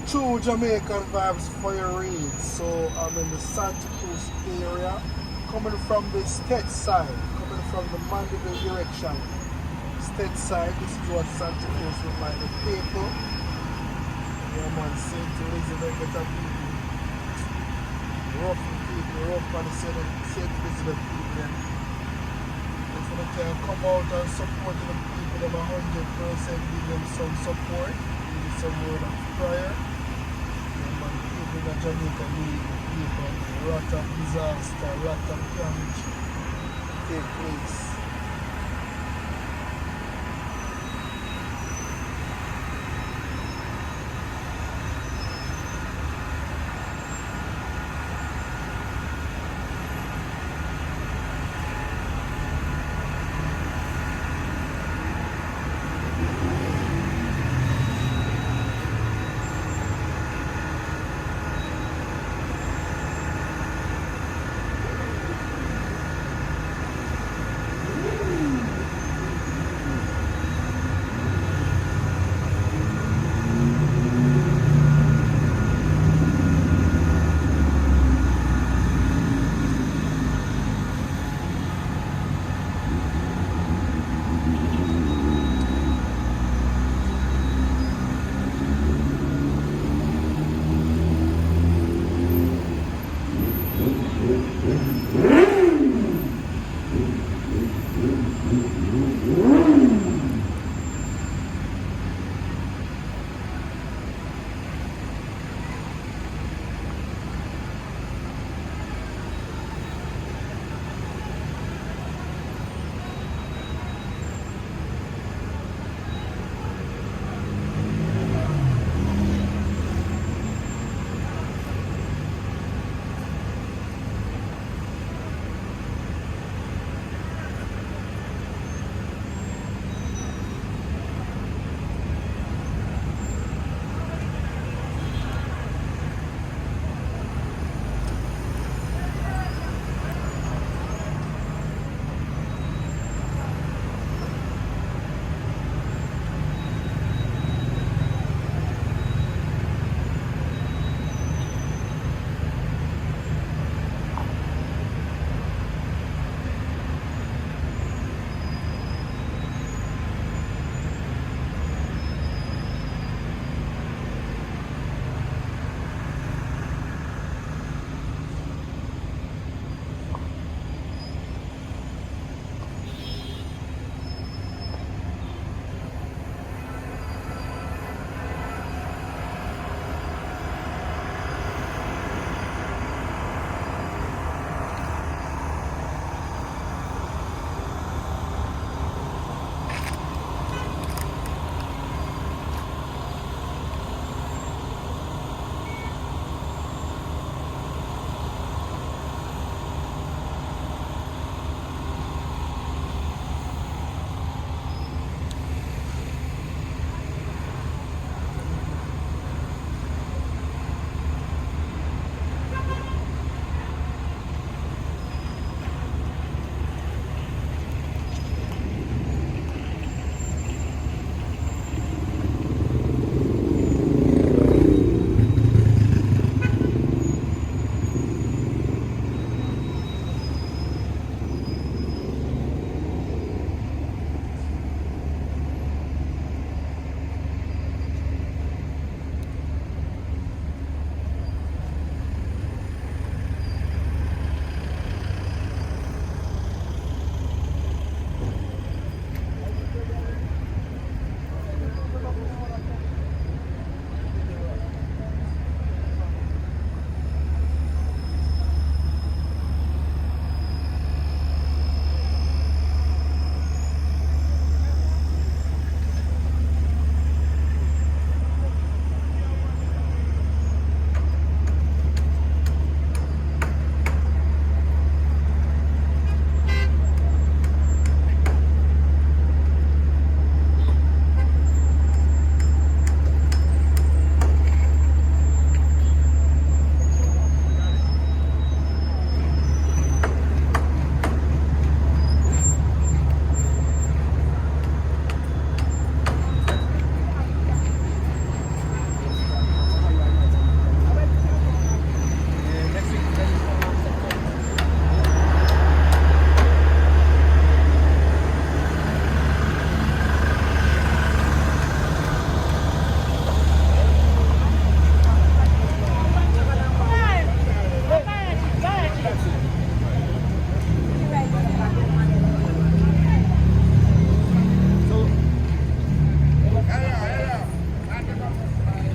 True Jamaican vibes for your read. So I'm in the Santa Cruz area, coming from the state side, coming from the Mandeville direction. State side, this is what Santa Cruz look like. The people, yeah man, St. Elizabeth, get a people, rough people, rough on the St. Elizabeth people. Then. If they can come out and support the people, them 100% give them some support, give them some word of prayer. People in Jamaica need people. A lot of disaster, a lot of damage take place.